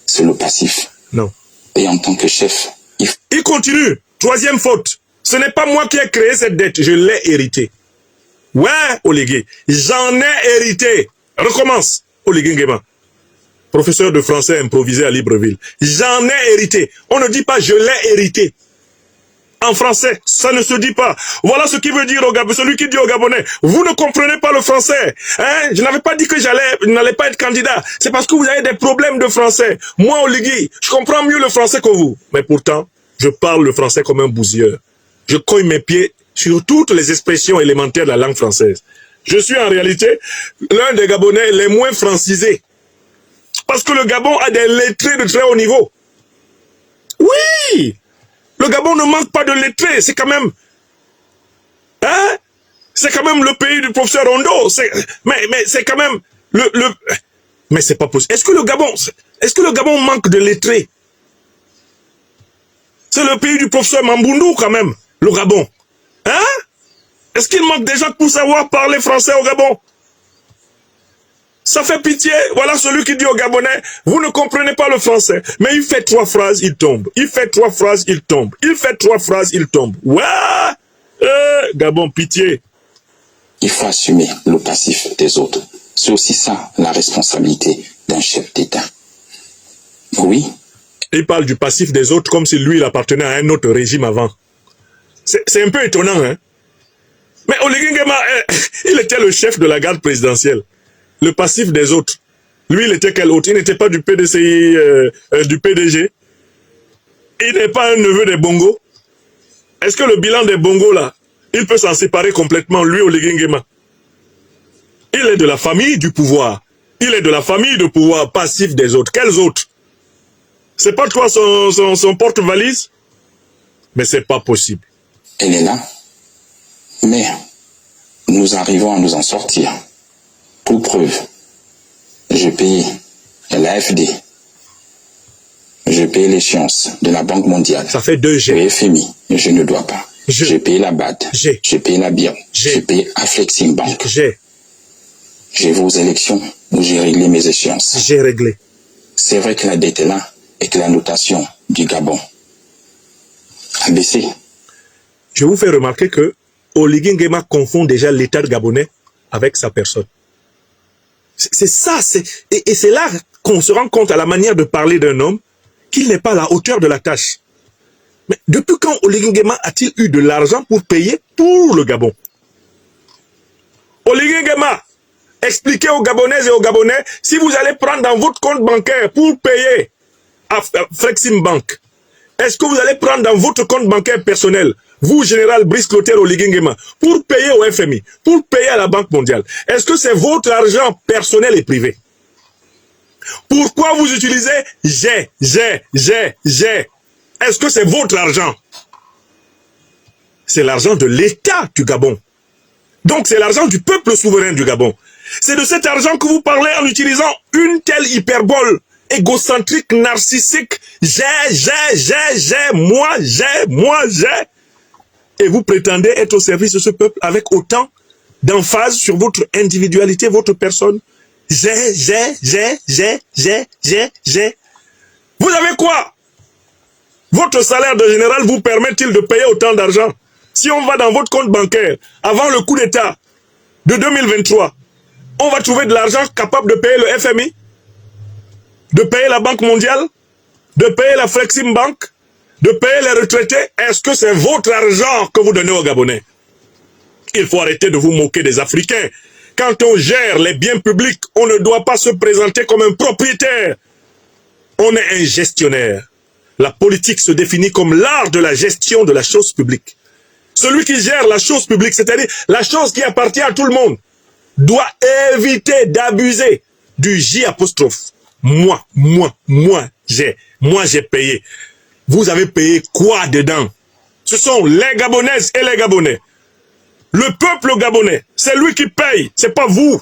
C'est le passif. Non. Et en tant que chef, il continue. Troisième faute. Ce n'est pas moi qui ai créé cette dette. Je l'ai héritée. Ouais, Oligui. J'en ai hérité. Recommence, Oligui Nguema. Professeur de français improvisé à Libreville. J'en ai hérité. On ne dit pas je l'ai hérité. En français, ça ne se dit pas. Voilà ce qui veut dire au Gabonais, celui qui dit aux Gabonais, vous ne comprenez pas le français. Hein? Je n'avais pas dit que n'allais pas être candidat. C'est parce que vous avez des problèmes de français. Moi, Oligui, je comprends mieux le français que vous. Mais pourtant, je parle le français comme un bousilleur. Je cogne mes pieds sur toutes les expressions élémentaires de la langue française. Je suis en réalité l'un des Gabonais les moins francisés. Parce que le Gabon a des lettrés de très haut niveau. Oui! Le Gabon ne manque pas de lettrés, c'est quand même... Hein? C'est quand même le pays du professeur Rondo. Mais c'est quand même mais c'est pas possible. Est-ce que le Gabon manque de lettrés? C'est le pays du professeur Mamboundou quand même, le Gabon. Hein? Est-ce qu'il manque des gens pour savoir parler français au Gabon? Ça fait pitié. Voilà celui qui dit aux Gabonais, vous ne comprenez pas le français. Mais il fait 3 phrases, il tombe. Il fait 3 phrases, il tombe. Il fait 3 phrases, il tombe. Ouais! Gabon, pitié. Il faut assumer le passif des autres. C'est aussi ça, la responsabilité d'un chef d'État. Oui. Il parle du passif des autres comme si lui, il appartenait à un autre régime avant. C'est un peu étonnant, hein? Mais Oligui Nguema, il était le chef de la garde présidentielle. Le passif des autres. Lui, il était quel autre? Il n'était pas du PDCI, du PDG. Il n'est pas un neveu des Bongo. Est-ce que le bilan des Bongo, là, il peut s'en séparer complètement, lui, Oligui Nguema? Il est de la famille du pouvoir. Il est de la famille de pouvoir passif des autres. Quels autres? C'est pas toi son porte-valise? Mais c'est pas possible. Elle est là. Mais nous arrivons à nous en sortir. Pour preuve, j'ai payé l'AFD. J'ai payé l'échéance de la Banque mondiale. Ça fait 2 G. Le FMI, je ne dois pas. J'ai payé la BAD. G. J'ai payé la BIR. J'ai payé Aflexim Bank. J'ai vos élections où j'ai réglé mes échéances. J'ai réglé. C'est vrai que la dette est là et que la notation du Gabon a baissé. Je vous fais remarquer que Oligui Nguema confond déjà l'État gabonais avec sa personne. C'est ça, et c'est là qu'on se rend compte à la manière de parler d'un homme qu'il n'est pas à la hauteur de la tâche. Mais depuis quand Oligui Nguema a-t-il eu de l'argent pour payer pour le Gabon? Oligui Nguema, expliquez aux Gabonaises et aux Gabonais si vous allez prendre dans votre compte bancaire pour payer à Flexim Bank. Est-ce que vous allez prendre dans votre compte bancaire personnel, vous, général Brice Clotaire Oligui Nguema, pour payer au FMI, pour payer à la Banque mondiale? Est-ce que c'est votre argent personnel et privé? Pourquoi vous utilisez j'ai? Est-ce que c'est votre argent? C'est l'argent de l'État du Gabon. Donc c'est l'argent du peuple souverain du Gabon. C'est de cet argent que vous parlez en utilisant une telle hyperbole égocentrique, narcissique. Moi, j'ai. Et vous prétendez être au service de ce peuple avec autant d'emphase sur votre individualité, votre personne. J'ai. Vous avez quoi? Votre salaire de général vous permet-il de payer autant d'argent? Si on va dans votre compte bancaire, avant le coup d'État de 2023, on va trouver de l'argent capable de payer le FMI, de payer la Banque mondiale, de payer la Flexim Bank, de payer les retraités. Est-ce que c'est votre argent que vous donnez aux Gabonais? Il faut arrêter de vous moquer des Africains. Quand on gère les biens publics, on ne doit pas se présenter comme un propriétaire. On est un gestionnaire. La politique se définit comme l'art de la gestion de la chose publique. Celui qui gère la chose publique, c'est-à-dire la chose qui appartient à tout le monde, doit éviter d'abuser du J apostrophe. Moi, j'ai payé. Vous avez payé quoi dedans? Ce sont les Gabonaises et les Gabonais. Le peuple gabonais, c'est lui qui paye, c'est pas vous.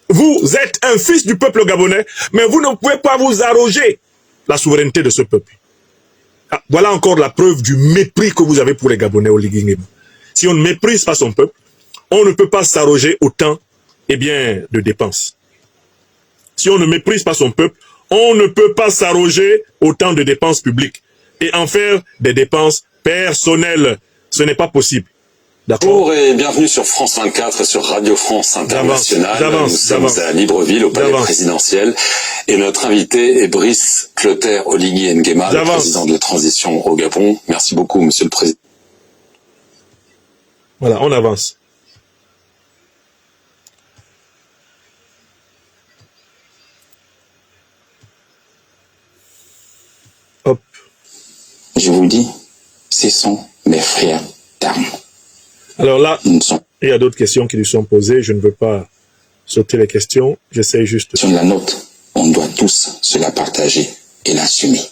Vous êtes un fils du peuple gabonais, mais vous ne pouvez pas vous arroger la souveraineté de ce peuple. Ah, voilà encore la preuve du mépris que vous avez pour les Gabonais, Oligui Nguema. Si on ne méprise pas son peuple, on ne peut pas s'arroger autant, de dépenses. Si on ne méprise pas son peuple, on ne peut pas s'arroger autant de dépenses publiques et en faire des dépenses personnelles. Ce n'est pas possible. Bonjour et bienvenue sur France 24 et sur Radio France Internationale. Nous sommes à Libreville, au palais présidentiel. Et notre invité est Brice Clotaire Oligui Nguema, le président de la transition au Gabon. Merci beaucoup, monsieur le président. Voilà, on avance. Hop. Je vous dis, ce sont mes frères d'armes. Alors là, il y a d'autres questions qui lui sont posées. Je ne veux pas sauter les questions. J'essaie juste... Sur la nôtre, on doit tous se la partager et l'assumer.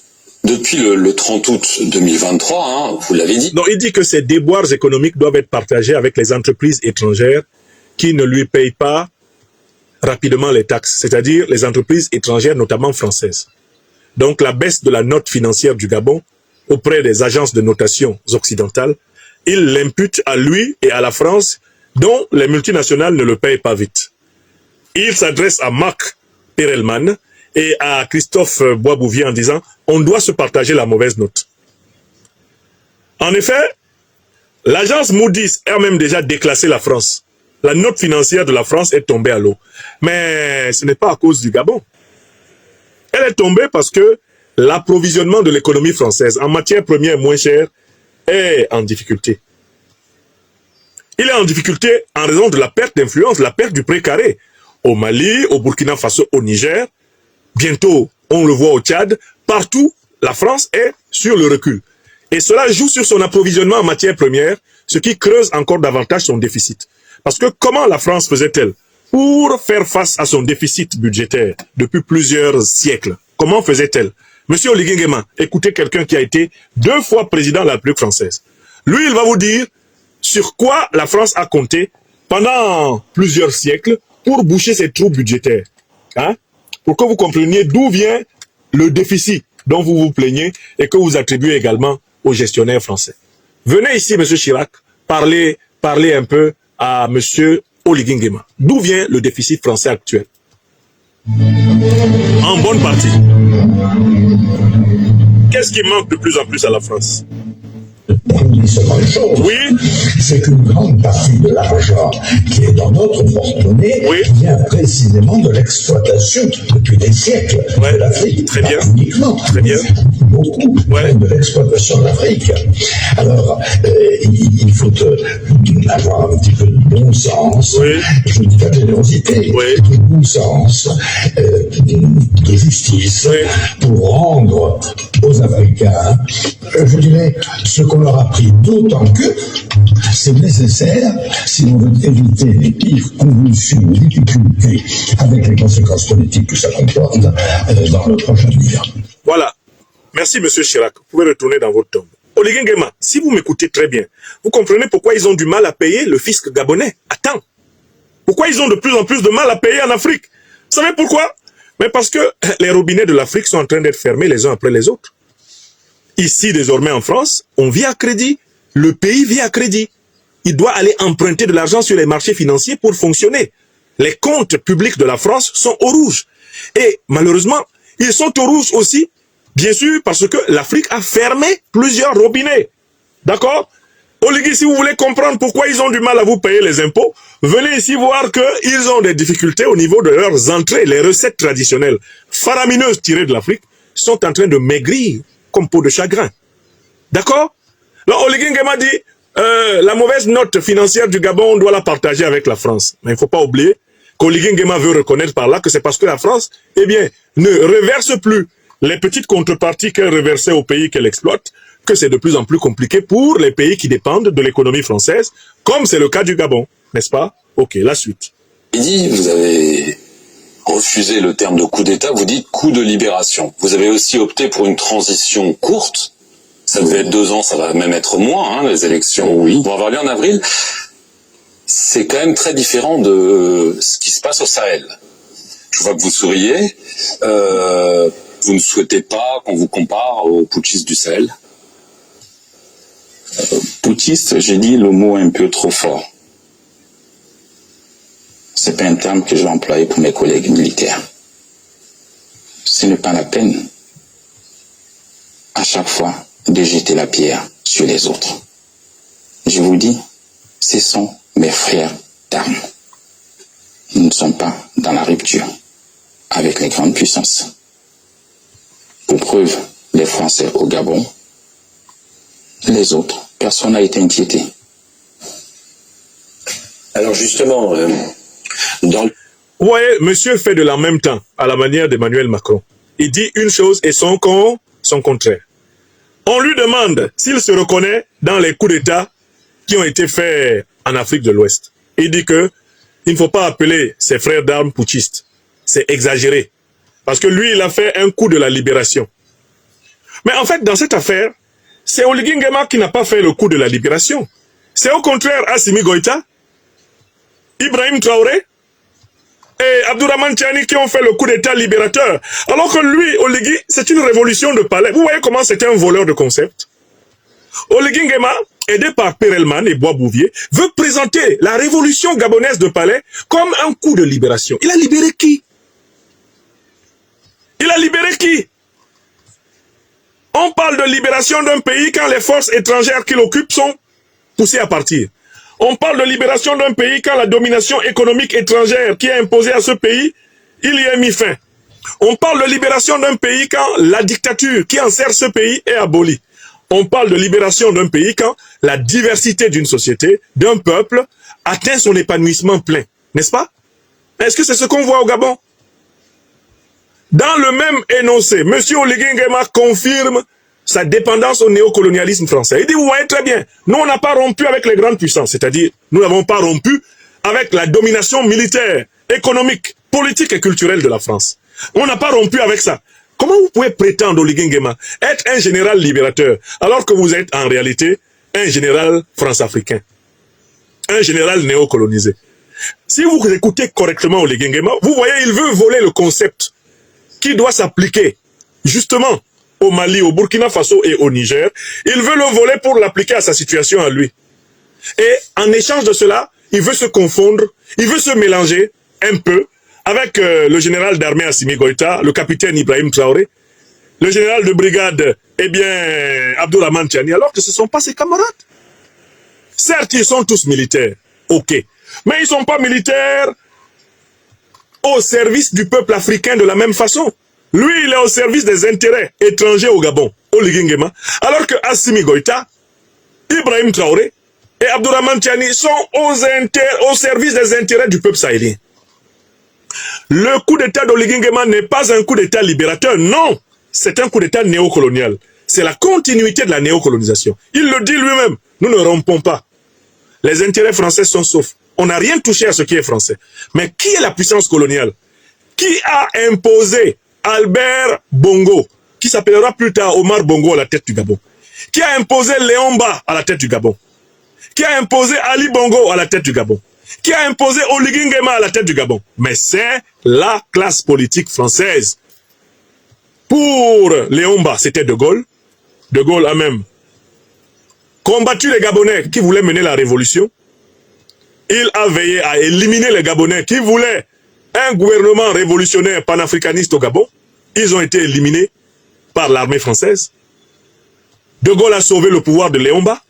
Depuis le 30 août 2023, hein, vous l'avez dit. Non, il dit que ces déboires économiques doivent être partagés avec les entreprises étrangères qui ne lui payent pas rapidement les taxes, c'est-à-dire les entreprises étrangères, notamment françaises. Donc la baisse de la note financière du Gabon auprès des agences de notation occidentales, il l'impute à lui et à la France, dont les multinationales ne le payent pas vite. Il s'adresse à Marc Perelman et à Christophe Boisbouvier en disant « On doit se partager la mauvaise note ». En effet, l'agence Moody's a même déjà déclassé la France. La note financière de la France est tombée à l'eau. Mais ce n'est pas à cause du Gabon. Elle est tombée parce que l'approvisionnement de l'économie française en matières premières moins chères est en difficulté. Il est en difficulté en raison de la perte d'influence, la perte du précaré. Au Mali, au Burkina Faso, au Niger, bientôt on le voit au Tchad, partout la France est sur le recul. Et cela joue sur son approvisionnement en matières premières, ce qui creuse encore davantage son déficit. Parce que comment la France faisait-elle pour faire face à son déficit budgétaire depuis plusieurs siècles? Comment faisait-elle? Monsieur Oligui Nguema, écoutez quelqu'un qui a été 2 fois président de la République française. Lui, il va vous dire sur quoi la France a compté pendant plusieurs siècles pour boucher ses trous budgétaires. Hein? Pour que vous compreniez d'où vient le déficit dont vous vous plaignez et que vous attribuez également aux gestionnaires français. Venez ici, monsieur Chirac, parler un peu à monsieur Oligui Nguema. D'où vient le déficit français actuel? En bonne partie. Qu'est-ce qui manque de plus en plus à la France? Une seule chose, oui, c'est qu'une grande partie de l'argent qui est dans notre porte-monnaie oui, vient précisément de l'exploitation depuis des siècles ouais, de l'Afrique. Très bien. Uniquement, très bien. Beaucoup Ouais. de l'exploitation de l'Afrique. Alors, il faut avoir un petit peu de bon sens, Oui. je dis pas de générosité, Oui. de bon sens, de justice, Oui. pour rendre aux Africains, je dirais, ce qu'on leur a pris, d'autant que c'est nécessaire si on veut éviter les pires convulsions, les difficultés avec les conséquences politiques que ça comporte dans le prochain avenir. Voilà. Merci, monsieur Chirac. Vous pouvez retourner dans votre tombe. Oligui Nguema, si vous m'écoutez très bien, vous comprenez pourquoi ils ont du mal à payer le fisc gabonais. Attends. Pourquoi ils ont de plus en plus de mal à payer en Afrique? Vous savez pourquoi? Mais parce que les robinets de l'Afrique sont en train d'être fermés les uns après les autres. Ici, désormais en France, on vit à crédit. Le pays vit à crédit. Il doit aller emprunter de l'argent sur les marchés financiers pour fonctionner. Les comptes publics de la France sont au rouge. Et malheureusement, ils sont au rouge aussi, bien sûr, parce que l'Afrique a fermé plusieurs robinets. D'accord? Oligui, si vous voulez comprendre pourquoi ils ont du mal à vous payer les impôts, venez ici voir qu'ils ont des difficultés au niveau de leurs entrées. Les recettes traditionnelles faramineuses tirées de l'Afrique sont en train de maigrir comme peau de chagrin. D'accord? Alors Oligui Nguema dit, la mauvaise note financière du Gabon, on doit la partager avec la France. Mais il ne faut pas oublier qu'Oligui Nguema veut reconnaître par là que c'est parce que la France, eh bien, ne reverse plus les petites contreparties qu'elle reversait aux pays qu'elle exploite, que c'est de plus en plus compliqué pour les pays qui dépendent de l'économie française, comme c'est le cas du Gabon, n'est-ce pas? Ok, la suite. Vous avez refusé le terme de coup d'État, vous dites coup de libération. Vous avez aussi opté pour une transition courte. Ça devait être 2 ans, ça va même être moins, hein, les élections vont avoir lieu en avril. C'est quand même très différent de ce qui se passe au Sahel. Je vois que vous souriez. Vous ne souhaitez pas qu'on vous compare aux putschistes du Sahel? Putschiste, j'ai dit le mot un peu trop fort. C'est pas un terme que je vais employer pour mes collègues militaires. Ce n'est pas la peine, à chaque fois, de jeter la pierre sur les autres. Je vous dis, ce sont mes frères d'armes. Ils ne sont pas dans la rupture avec les grandes puissances. Pour preuve, les Français au Gabon, les autres, personne n'a été inquiété. Alors justement, dans le... Vous voyez, monsieur fait de l'en même temps, à la manière d'Emmanuel Macron. Il dit une chose et son contraire. On lui demande s'il se reconnaît dans les coups d'État qui ont été faits en Afrique de l'Ouest. Il dit que il ne faut pas appeler ses frères d'armes putschistes. C'est exagéré. Parce que lui, il a fait un coup de la libération. Mais en fait, dans cette affaire, c'est Oligui Nguema qui n'a pas fait le coup de la libération. C'est au contraire Assimi Goïta, Ibrahim Traoré et Abdourahmane Tiani qui ont fait le coup d'état libérateur. Alors que lui, Oligui, c'est une révolution de palais. Vous voyez comment c'était un voleur de concept. Oligui Nguema, aidé par Perelman et Bois-Bouvier, veut présenter la révolution gabonaise de palais comme un coup de libération. Il a libéré qui? Il a libéré qui? On parle de libération d'un pays quand les forces étrangères qui l'occupent sont poussées à partir. On parle de libération d'un pays quand la domination économique étrangère qui est imposée à ce pays, il y est mis fin. On parle de libération d'un pays quand la dictature qui enserre ce pays est abolie. On parle de libération d'un pays quand la diversité d'une société, d'un peuple, atteint son épanouissement plein. N'est-ce pas? Est-ce que c'est ce qu'on voit au Gabon? Dans le même énoncé, M. Oligui Nguema confirme sa dépendance au néocolonialisme français. Il dit, vous voyez très bien, nous on n'a pas rompu avec les grandes puissances, c'est-à-dire nous n'avons pas rompu avec la domination militaire, économique, politique et culturelle de la France. On n'a pas rompu avec ça. Comment vous pouvez prétendre, Oligui Nguema, être un général libérateur, alors que vous êtes en réalité un général france-africain, un général néocolonisé? Si vous écoutez correctement Oligui Nguema, vous voyez, il veut voler le concept qui doit s'appliquer justement au Mali, au Burkina Faso et au Niger. Il veut le voler pour l'appliquer à sa situation à lui. Et en échange de cela, il veut se confondre, il veut se mélanger un peu avec le général d'armée Assimi Goïta, le capitaine Ibrahim Traoré, le général de brigade, eh bien, Abdourahmane Tiani, alors que ce ne sont pas ses camarades. Certes, ils sont tous militaires, ok, mais ils ne sont pas militaires au service du peuple africain de la même façon. Lui, il est au service des intérêts étrangers au Gabon, Oligui Nguema, alors que Assimi Goïta, Ibrahim Traoré et Abdourahmane Tiani sont au service des intérêts du peuple sahélien. Le coup d'état d'Oligui Nguema n'est pas un coup d'état libérateur, non, c'est un coup d'état néocolonial. C'est la continuité de la néocolonisation. Il le dit lui-même, nous ne rompons pas. Les intérêts français sont saufs. On n'a rien touché à ce qui est français. Mais qui est la puissance coloniale? Qui a imposé Albert Bongo, qui s'appellera plus tard Omar Bongo à la tête du Gabon? Qui a imposé Léomba à la tête du Gabon? Qui a imposé Ali Bongo à la tête du Gabon? Qui a imposé Oligui Nguema à la tête du Gabon? Mais c'est la classe politique française. Pour Léomba, c'était De Gaulle. De Gaulle a même combattu les Gabonais qui voulaient mener la révolution. Il a veillé à éliminer les Gabonais qui voulaient un gouvernement révolutionnaire panafricaniste au Gabon. Ils ont été éliminés par l'armée française. De Gaulle a sauvé le pouvoir de Léomba.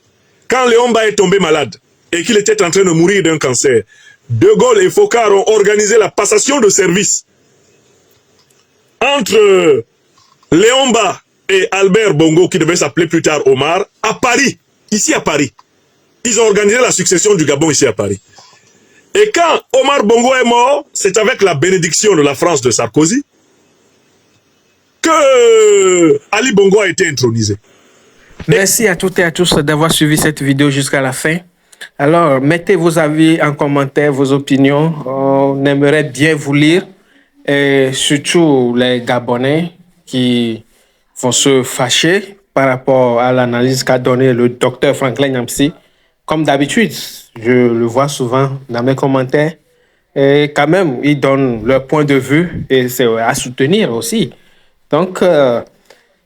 Quand Léomba est tombé malade et qu'il était en train de mourir d'un cancer, De Gaulle et Foccart ont organisé la passation de service entre Léomba et Albert Bongo, qui devait s'appeler plus tard Omar, à Paris, ici à Paris. Ils ont organisé la succession du Gabon ici à Paris. Et quand Omar Bongo est mort, c'est avec la bénédiction de la France de Sarkozy que Ali Bongo a été intronisé. Merci à toutes et à tous d'avoir suivi cette vidéo jusqu'à la fin. Alors, mettez vos avis en commentaire, vos opinions. On aimerait bien vous lire. Et surtout les Gabonais qui vont se fâcher par rapport à l'analyse qu'a donnée le docteur Franklin Nyamsi. Comme d'habitude, je le vois souvent dans mes commentaires. Et quand même, ils donnent leur point de vue et c'est à soutenir aussi. Donc,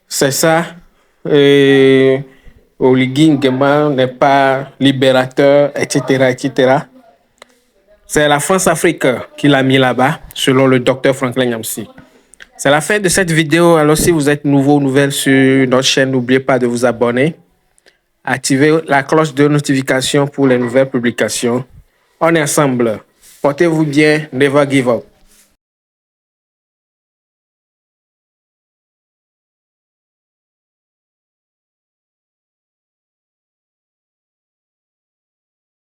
c'est ça. Oligui Nguema n'est pas libérateur, etc., etc. C'est la France-Afrique qui l'a mis là-bas, selon le docteur Franklin Nyamsi. C'est la fin de cette vidéo. Alors, si vous êtes nouveau ou nouvelle sur notre chaîne, n'oubliez pas de vous abonner. Activez la cloche de notification pour les nouvelles publications. On est ensemble. Portez-vous bien. Never give up.